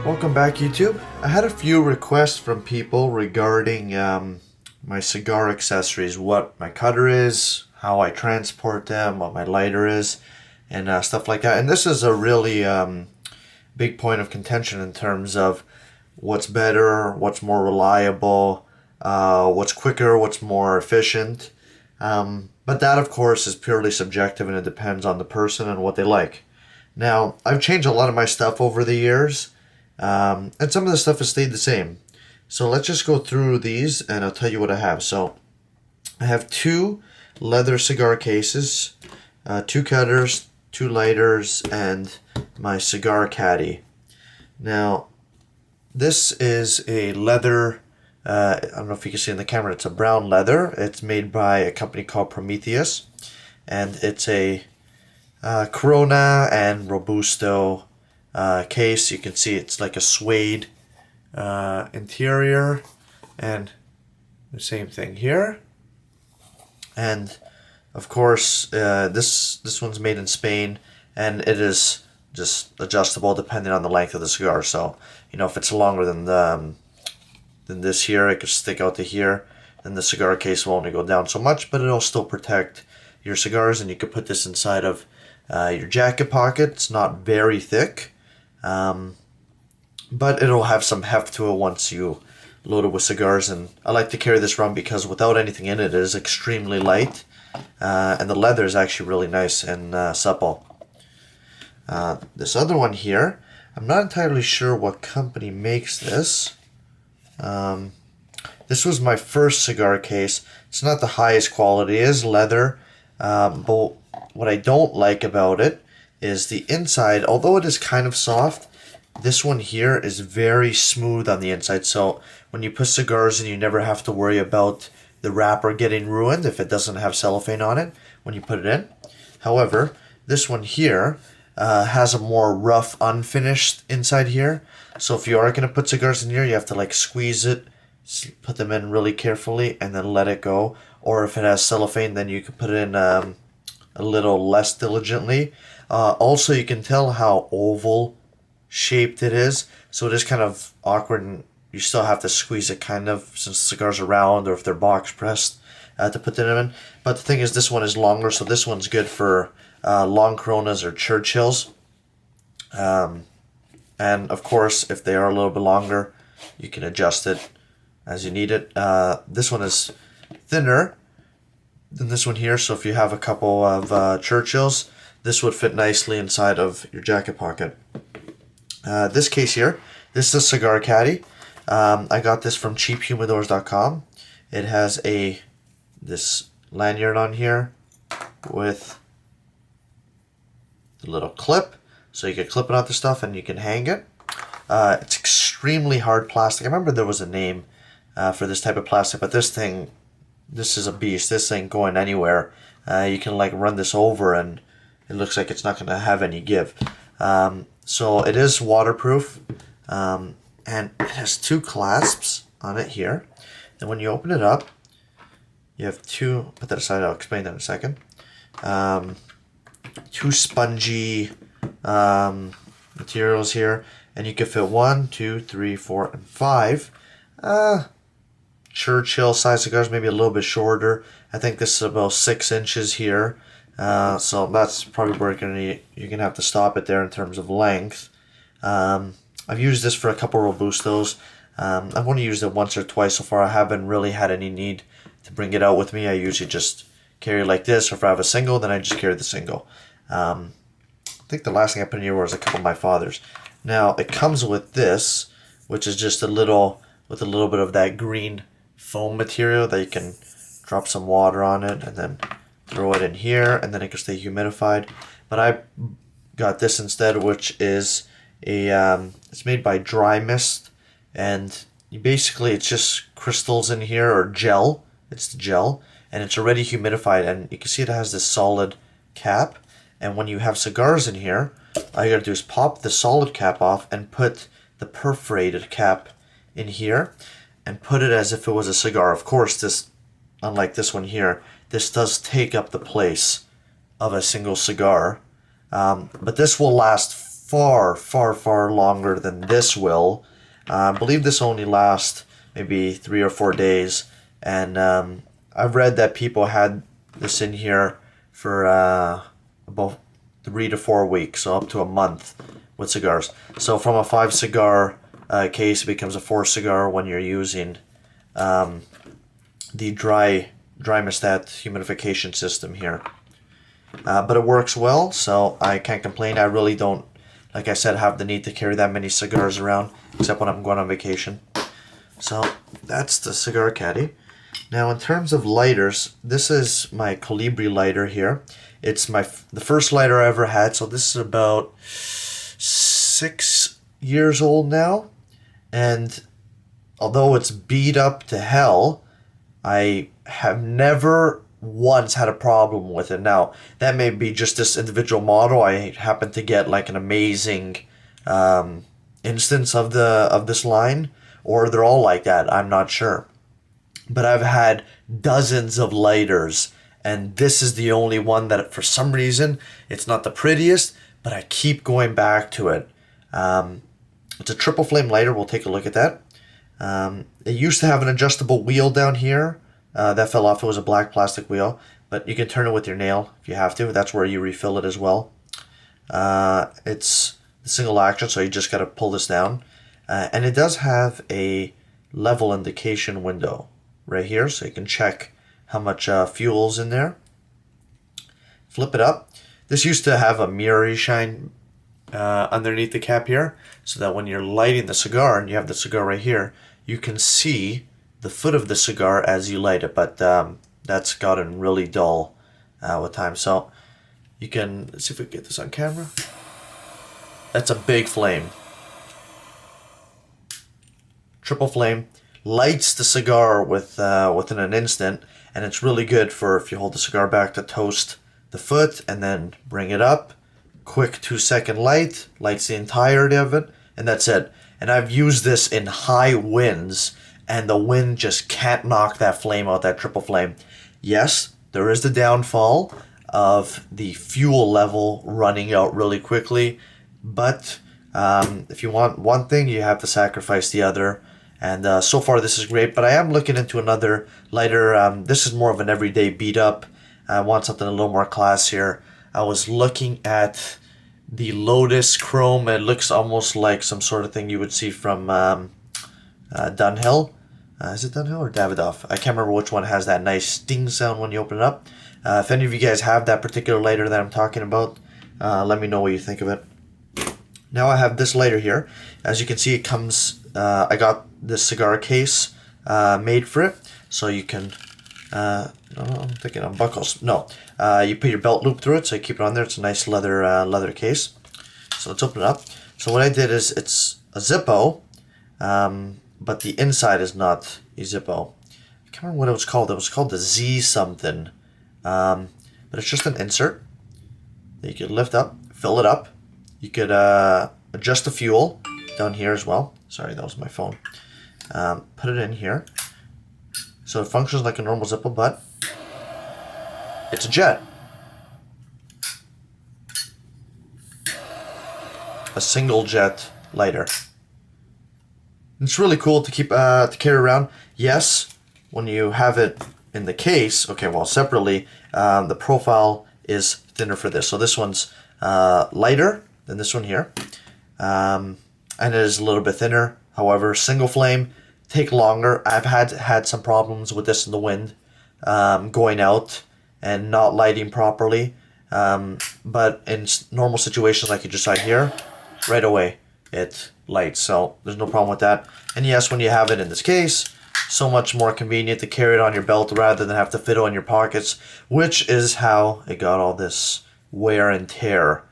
Welcome back, YouTube. I had a few requests from people regarding my cigar accessories, what my cutter is, how I transport them, what my lighter is, and stuff like that. And this is a really big point of contention in terms of what's better, what's more reliable, what's quicker, what's more efficient. But that, of course, is purely subjective, and it depends on the person and what they like. Now, I've changed a lot of my stuff over the years. And some of the stuff has stayed the same. So let's just go through these and I'll tell you what I have. So I have 2 leather cigar cases, 2 cutters, 2 lighters, and my Cigar Caddy. Now this is a leather, I don't know if you can see in the camera, it's a brown leather. It's made by a company called Prometheus, and it's a Corona and Robusto case. You can see it's like a suede interior, and the same thing here. And of course, this one's made in Spain, and it is just adjustable depending on the length of the cigar. So you know, if it's longer than this here, it could stick out to here. Then the cigar case will only go down so much, but it'll still protect your cigars. And you could put this inside of your jacket pocket. It's not very thick. But it'll have some heft to it once you load it with cigars, and I like to carry this around because without anything in it, it is extremely light, and the leather is actually really nice and supple. This other one here, I'm not entirely sure what company makes this. This was my first cigar case. It's not the highest quality, it is leather, but what I don't like about it is the inside. Although it is kind of soft, this one here is very smooth on the inside. So when you put cigars in, you never have to worry about the wrapper getting ruined if it doesn't have cellophane on it when you put it in. However, this one here has a more rough, unfinished inside here. So if you are going to put cigars in here, you have to like squeeze it, put them in really carefully, and then let it go. Or if it has cellophane, then you can put it in a little less diligently. Also, you can tell how oval shaped it is, so it is kind of awkward, and you still have to squeeze it kind of, since the cigars are round or if they're box pressed, to put them in. But the thing is, this one is longer, so this one's good for long Coronas or Churchills. And of course, if they are a little bit longer, you can adjust it as you need it. This one is thinner than this one here, so if you have a couple of Churchills, this would fit nicely inside of your jacket pocket. This case here, this is a Cigar Caddy. I got this from cheaphumidors.com. It has this lanyard on here with the little clip, so you can clip it onto stuff and you can hang it. It's extremely hard plastic. I remember there was a name for this type of plastic, but this is a beast. This ain't going anywhere. You can like run this over and it looks like it's not going to have any give. So it is waterproof, and it has 2 clasps on it here. And when you open it up, you have 2, put that aside, I'll explain that in a second, 2 spongy materials here, and you can fit 1, 2, 3, 4, and 5 Churchill size cigars, maybe a little bit shorter. I think this is about 6 inches here. So that's probably where you're gonna have to stop it there in terms of length. I've used this for a couple Robustos. I've only used it once or twice so far. I haven't really had any need to bring it out with me. I usually just carry like this, or if I have a single, then I just carry the single. I think the last thing I put in here was a couple of my father's. Now it comes with this, which is just a little bit of that green foam material that you can drop some water on it and then throw it in here, and then it can stay humidified. But I got this instead, which is it's made by Dry Mist, and it's just crystals in here, or gel. It's the gel, and it's already humidified, and you can see it has this solid cap. And when you have cigars in here, all you gotta do is pop the solid cap off and put the perforated cap in here, and put it as if it was a cigar. Of course, this, unlike this one here, this does take up the place of a single cigar, but this will last far, far, far longer than this will. I believe this only lasts maybe 3 or 4 days, and I've read that people had this in here for about 3 to 4 weeks, so up to a month with cigars. So from a 5 cigar case, it becomes a 4 cigar when you're using the dry thermostat humidification system here. But it works well, so I can't complain. I really don't, like I said, have the need to carry that many cigars around, except when I'm going on vacation. So that's the Cigar Caddy. Now in terms of lighters, this is my Colibri lighter here. It's the first lighter I ever had, so this is about 6 years old now. And although it's beat up to hell, I have never once had a problem with it. Now, that may be just this individual model. I happen to get like an amazing instance of this line, or they're all like that. I'm not sure. But I've had dozens of lighters, and this is the only one that for some reason, it's not the prettiest, but I keep going back to it. It's a triple flame lighter. We'll take a look at that. It used to have an adjustable wheel down here. That fell off. It was a black plastic wheel, but you can turn it with your nail if you have to. That's where you refill it as well. It's single action, so you just got to pull this down. And it does have a level indication window right here, so you can check how much fuel's in there. Flip it up. This used to have a mirror shine underneath the cap here, so that when you're lighting the cigar and you have the cigar right here, you can see the foot of the cigar as you light it, but that's gotten really dull with time. So you can, let's see if we can get this on camera. That's a big flame. Triple flame, lights the cigar within an instant, and it's really good for if you hold the cigar back to toast the foot and then bring it up. Quick 2-second light, lights the entirety of it, and that's it. And I've used this in high winds, and the wind just can't knock that flame out, that triple flame. Yes, there is the downfall of the fuel level running out really quickly, but if you want one thing, you have to sacrifice the other. And so far this is great, but I am looking into another lighter. This is more of an everyday beat up. I want something a little more classier. I was looking at the Lotus Chrome. It looks almost like some sort of thing you would see from Dunhill. Is it Dunhill or Davidoff? I can't remember which one has that nice ding sound when you open it up. If any of you guys have that particular lighter that I'm talking about, let me know what you think of it. Now I have this lighter here. As you can see, it comes, I got this cigar case made for it. So you can, I'm thinking unbuckles. No, you put your belt loop through it, so you keep it on there. It's a nice leather case. So let's open it up. So what I did is, it's a Zippo, but the inside is not a Zippo. I can't remember what it was called. It was called the Z something. But it's just an insert that you could lift up, fill it up. You could adjust the fuel down here as well. Sorry, that was my phone. Put it in here. So it functions like a normal Zippo, but it's a jet. A single jet lighter. It's really cool to keep to carry around. Yes, when you have it in the case, okay, well, separately, the profile is thinner for this. So this one's lighter than this one here, and it is a little bit thinner. However, single flame take longer. I've had some problems with this in the wind, going out and not lighting properly. But in normal situations like you just saw here, right away it lights, so there's no problem with that. And yes, when you have it in this case, so much more convenient to carry it on your belt rather than have to fit it in your pockets, which is how it got all this wear and tear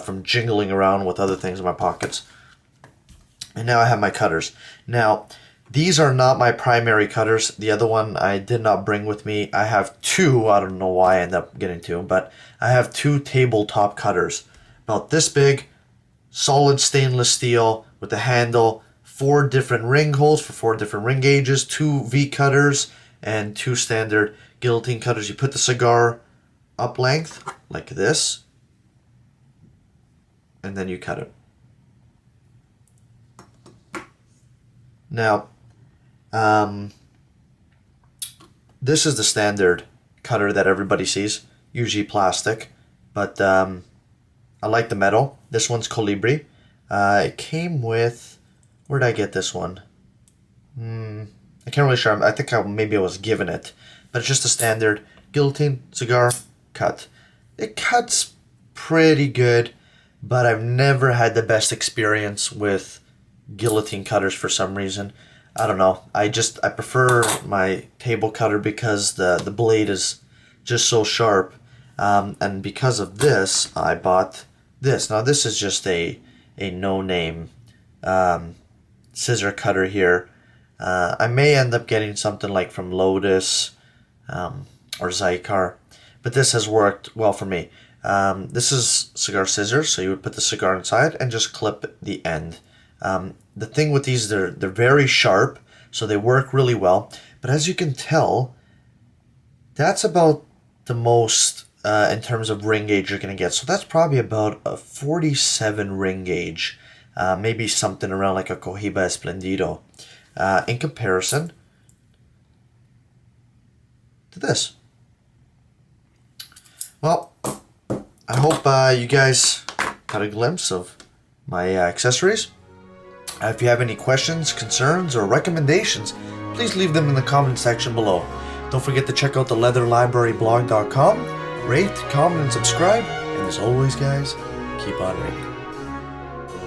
from jingling around with other things in my pockets. And now I have my cutters. Now, these are not my primary cutters. The other one I did not bring with me. I have two, I don't know why I ended up getting two, but I have two tabletop cutters. About this big, solid stainless steel with the handle, 4 different ring holes for 4 different ring gauges, 2 V cutters, and 2 standard guillotine cutters. You put the cigar up length, like this, and then you cut it. Now, this is the standard cutter that everybody sees, usually plastic, but I like the metal. This one's Colibri. It came with, where did I get this one? I can't really sure. I think maybe I was given it, but it's just a standard guillotine cigar cut. It cuts pretty good, but I've never had the best experience with guillotine cutters for some reason. I don't know. I prefer my table cutter because the blade is just so sharp. And because of this, I bought this. Now this is just a no-name scissor cutter here. I may end up getting something like from Lotus or Zycar, but this has worked well for me. This is cigar scissors, so you would put the cigar inside and just clip the end. The thing with these, they're very sharp, so they work really well. But as you can tell, that's about the most in terms of ring gauge you're going to get. So that's probably about a 47 ring gauge, maybe something around like a Cohiba Esplendido, in comparison to this. Well, I hope you guys got a glimpse of my accessories. If you have any questions, concerns, or recommendations, please leave them in the comment section below. Don't forget to check out the leatherlibraryblog.com. Rate, comment, and subscribe. And as always, guys, keep on reading.